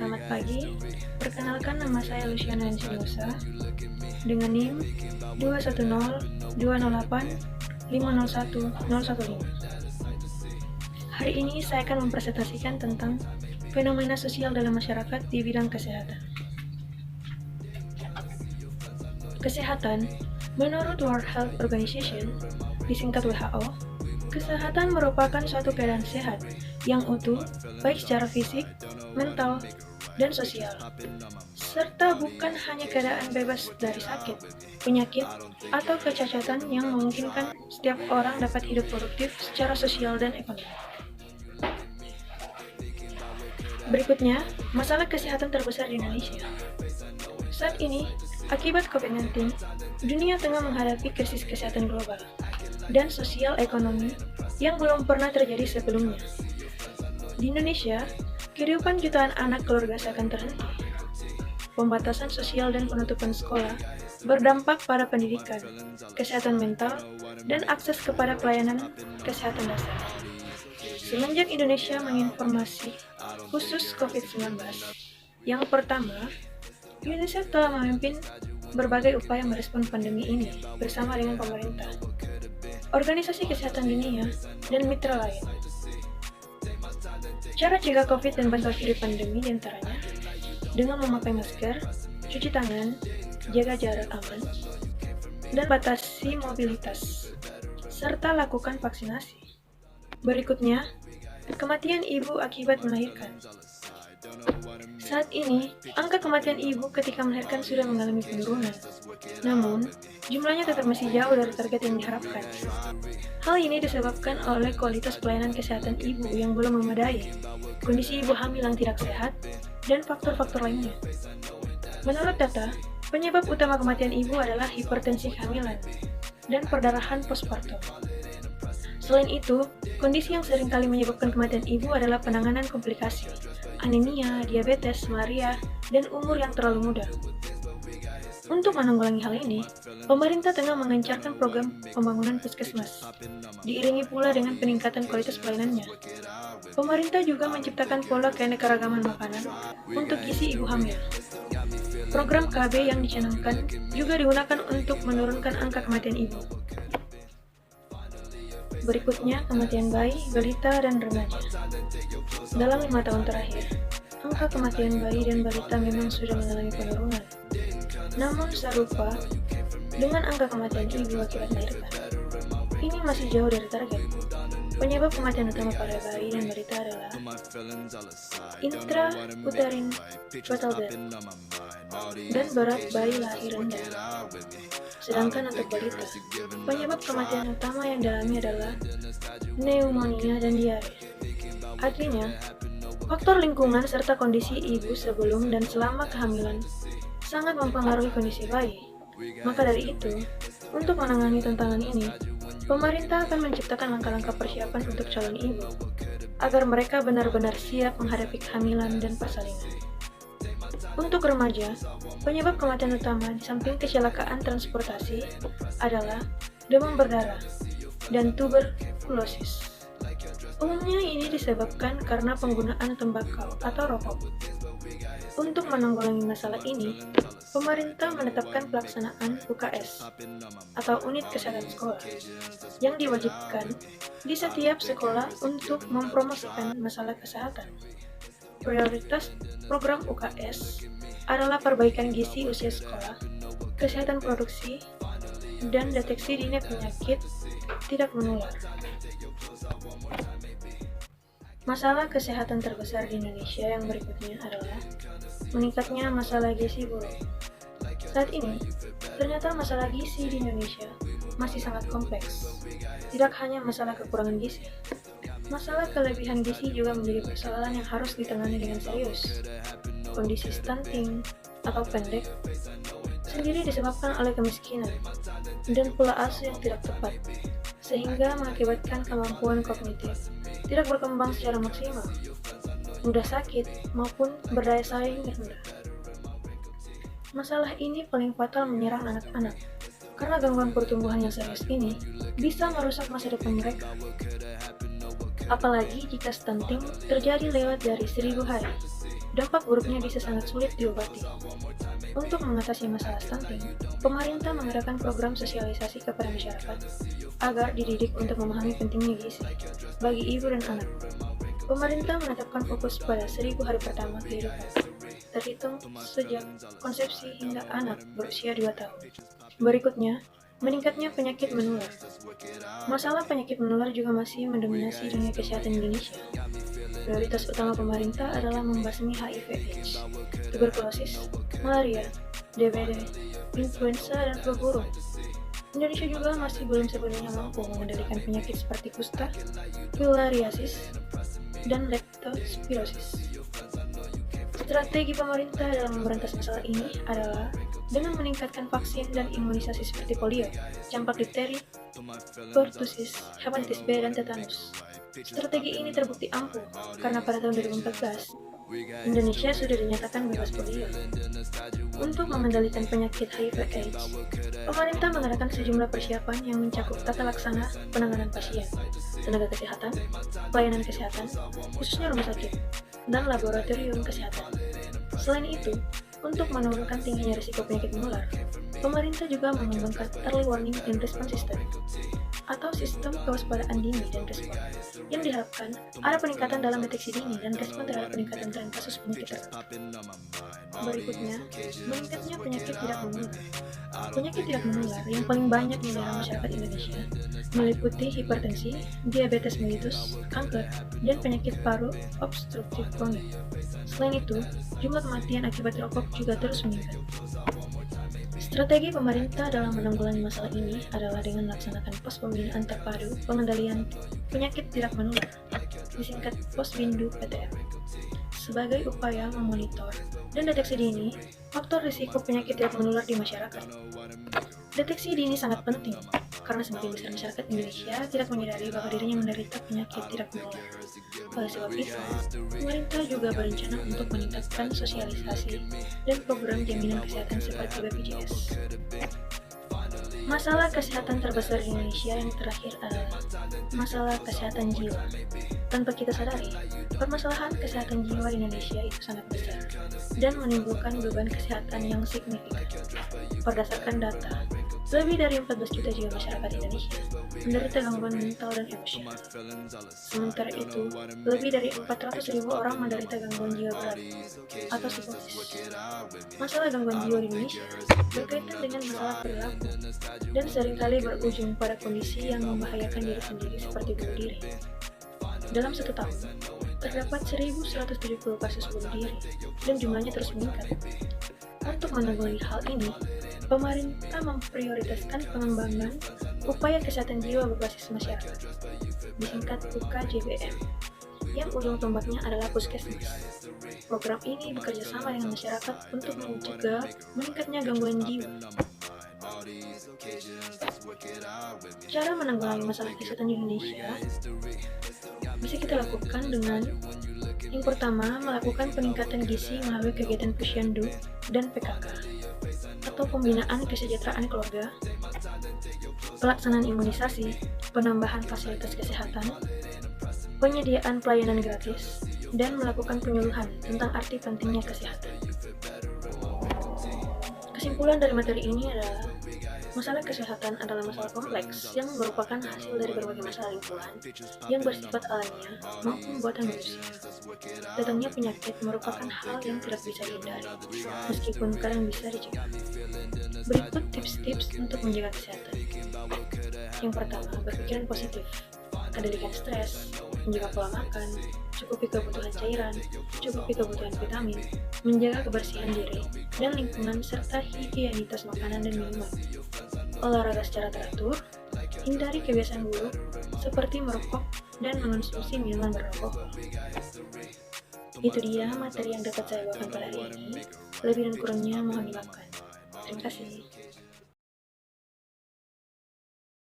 Selamat pagi, perkenalkan nama saya Luciana Ensinosa dengan NIM 210-208-501015. Hari ini saya akan mempresentasikan tentang fenomena sosial dalam masyarakat di bidang kesehatan. Kesehatan, menurut World Health Organization, disingkat WHO, kesehatan merupakan suatu keadaan sehat yang utuh, baik secara fisik, mental, dan sosial, serta bukan hanya keadaan bebas dari sakit, penyakit, atau kecacatan yang memungkinkan setiap orang dapat hidup produktif secara sosial dan ekonomi. Berikutnya, masalah kesehatan terbesar di Indonesia. Saat ini, akibat COVID-19, dunia tengah menghadapi krisis kesehatan global dan sosial ekonomi yang belum pernah terjadi sebelumnya. Di Indonesia, kehidupan jutaan anak keluarga seakan terhenti. Pembatasan sosial dan penutupan sekolah berdampak pada pendidikan, kesehatan mental, dan akses kepada pelayanan kesehatan dasar. Semenjak Indonesia menginformasi khusus COVID-19, yang pertama, UNICEF telah memimpin berbagai upaya merespon pandemi ini bersama dengan pemerintah, organisasi kesehatan dunia, dan mitra lain. Cara cegah COVID dan bangkit pandemi diantaranya dengan memakai masker, cuci tangan, jaga jarak aman, dan batasi mobilitas, serta lakukan vaksinasi. Berikutnya, kematian ibu akibat melahirkan. Saat ini, angka kematian ibu ketika melahirkan sudah mengalami penurunan. Namun, jumlahnya tetap masih jauh dari target yang diharapkan. Hal ini disebabkan oleh kualitas pelayanan kesehatan ibu yang belum memadai, kondisi ibu hamil yang tidak sehat, dan faktor-faktor lainnya. Menurut data, penyebab utama kematian ibu adalah hipertensi kehamilan dan perdarahan postpartum. Selain itu, kondisi yang seringkali menyebabkan kematian ibu adalah penanganan komplikasi, anemia, diabetes, malaria, dan umur yang terlalu muda. Untuk menanggulangi hal ini, pemerintah tengah mengencarkan program pembangunan puskesmas, diiringi pula dengan peningkatan kualitas pelayanannya. Pemerintah juga menciptakan pola keanekaragaman makanan untuk gizi ibu hamil. Program KB yang dicanangkan juga digunakan untuk menurunkan angka kematian ibu. Berikutnya, kematian bayi, balita, dan remaja. Dalam 5 tahun terakhir, angka kematian bayi dan balita memang sudah mengalami penurunan. Namun serupa dengan angka kematian ibu akibat melahirkan, ini masih jauh dari target. Penyebab kematian utama pada bayi dan balita adalah intrauterine fetal death dan berat bayi lahir rendah. Sedangkan untuk balita, penyebab kematian utama yang dialami adalah pneumonia dan diare. Artinya, faktor lingkungan serta kondisi ibu sebelum dan selama kehamilan sangat mempengaruhi kondisi bayi. Maka dari itu, untuk menangani tantangan ini, pemerintah akan menciptakan langkah-langkah persiapan untuk calon ibu, agar mereka benar-benar siap menghadapi kehamilan dan persalinan. Untuk remaja, penyebab kematian utama di samping kecelakaan transportasi adalah demam berdarah dan tuberkulosis. Umumnya ini disebabkan karena penggunaan tembakau atau rokok. Untuk menanggulangi masalah ini, pemerintah menetapkan pelaksanaan UKS atau Unit Kesehatan Sekolah yang diwajibkan di setiap sekolah untuk mempromosikan masalah kesehatan. Prioritas program UKS adalah perbaikan gizi usia sekolah, kesehatan produksi, dan deteksi dini penyakit tidak menular. Masalah kesehatan terbesar di Indonesia yang berikutnya adalah meningkatnya masalah gizi buruk. Saat ini, ternyata masalah gizi di Indonesia masih sangat kompleks. Tidak hanya masalah kekurangan gizi, masalah kelebihan gizi juga menjadi persoalan yang harus ditangani dengan serius. Kondisi stunting atau pendek sendiri disebabkan oleh kemiskinan dan pola asuh yang tidak tepat, sehingga mengakibatkan kemampuan kognitif tidak berkembang secara maksimal, mudah sakit maupun berdaya saing rendah. Masalah ini paling fatal menyerang anak-anak, karena gangguan pertumbuhan yang serius ini bisa merusak masa depan mereka. Apalagi jika stunting terjadi lewat dari 1000 hari. dampak buruknya bisa sangat sulit diobati. Untuk mengatasi masalah stunting, pemerintah mengadakan program sosialisasi kepada masyarakat agar dididik untuk memahami pentingnya gizi bagi ibu dan anak. Pemerintah menetapkan fokus pada 1000 hari pertama kehidupan, terhitung sejak konsepsi hingga anak berusia 2 tahun. Berikutnya, meningkatnya penyakit menular. Masalah penyakit menular juga masih mendominasi dunia kesehatan Indonesia. Prioritas utama pemerintah adalah membasmi HIV/AIDS, tuberkulosis, malaria, DBD, influenza, dan flu burung. Indonesia juga masih belum sepenuhnya mampu mengendalikan penyakit seperti kusta, filariasis, dan leptospirosis. Strategi pemerintah dalam memberantas masalah ini adalah dengan meningkatkan vaksin dan imunisasi seperti polio, campak difteri, pertusis, hepatitis B, dan tetanus. Strategi ini terbukti ampuh karena pada tahun 2014, Indonesia sudah dinyatakan bebas polio. Untuk mengendalikan penyakit HIV/AIDS, pemerintah mengadakan sejumlah persiapan yang mencakup tata laksana penanganan pasien, tenaga kesehatan, pelayanan kesehatan, khususnya rumah sakit, dan laboratorium kesehatan. Selain itu, untuk menurunkan tingginya risiko penyakit menular, pemerintah juga mengembangkan early warning and response system atau sistem kewaspadaan dini dan respon, yang diharapkan ada peningkatan dalam deteksi dini dan respon terhadap peningkatan tren kasus penyakit tertentu. Berikutnya, meningkatnya penyakit tidak menular. Penyakit tidak menular yang paling banyak menyerang masyarakat Indonesia meliputi hipertensi, diabetes mellitus, kanker, dan penyakit paru obstruktif kronik. Selain itu, jumlah kematian akibat rokok juga terus meningkat. Strategi pemerintah dalam menanggulangi masalah ini adalah dengan melaksanakan pos pembinaan terpadu pengendalian penyakit tidak menular, disingkat Posbindu PTM, sebagai upaya memonitor dan deteksi dini faktor risiko penyakit tidak menular di masyarakat. Deteksi dini sangat penting karena sebagian besar masyarakat Indonesia tidak menyadari bahwa dirinya menderita penyakit tidak menular. Oleh sebab itu, pemerintah juga berencana untuk meningkatkan sosialisasi dan program jaminan kesehatan seperti BPJS. Masalah kesehatan terbesar di Indonesia yang terakhir adalah masalah kesehatan jiwa. Tanpa kita sadari, permasalahan kesehatan jiwa di Indonesia itu sangat besar dan menimbulkan beban kesehatan yang signifikan. Berdasarkan data, lebih dari 14 juta jiwa masyarakat Indonesia menderita gangguan mental dan emosional. Sementara itu, lebih dari 400.000 orang menderita gangguan jiwa berat atau psikotis. Masalah gangguan jiwa di Indonesia berkaitan dengan masalah perilaku dan seringkali berujung pada kondisi yang membahayakan diri sendiri seperti bunuh diri. Dalam 1 tahun, terdapat 1.170 kasus bunuh diri dan jumlahnya terus meningkat. Untuk menanggulangi hal ini, pemerintah memprioritaskan pengembangan upaya kesehatan jiwa berbasis masyarakat, disingkat UKJBM, yang ujung tombaknya adalah puskesmas. Program ini bekerja sama dengan masyarakat untuk mencegah meningkatnya gangguan jiwa. Cara menanggulangi masalah kesehatan di Indonesia bisa kita lakukan dengan yang pertama, melakukan peningkatan gizi melalui kegiatan Posyandu dan PKK atau pembinaan kesejahteraan keluarga, pelaksanaan imunisasi, penambahan fasilitas kesehatan, penyediaan pelayanan gratis, dan melakukan penyuluhan tentang arti pentingnya kesehatan. Kesimpulan dari materi ini adalah masalah kesehatan adalah masalah kompleks yang merupakan hasil dari berbagai masalah lingkungan yang bersifat alamiah maupun buatan manusia. Datangnya penyakit merupakan hal yang tidak bisa dihindari, meskipun kadang bisa dicegah. Berikut tips-tips untuk menjaga kesehatan. Yang pertama, berpikiran positif, kendalikan stres, menjaga pola makan, cukupi kebutuhan cairan, cukupi kebutuhan vitamin, menjaga kebersihan diri dan lingkungan serta higienitas makanan dan minuman. Olahraga secara teratur, hindari kebiasaan buruk seperti merokok dan mengonsumsi minuman beralkohol. Itu dia materi yang dapat saya bawakan pada hari ini. Lebih dan kurangnya mohon dimaafkan. Terima kasih.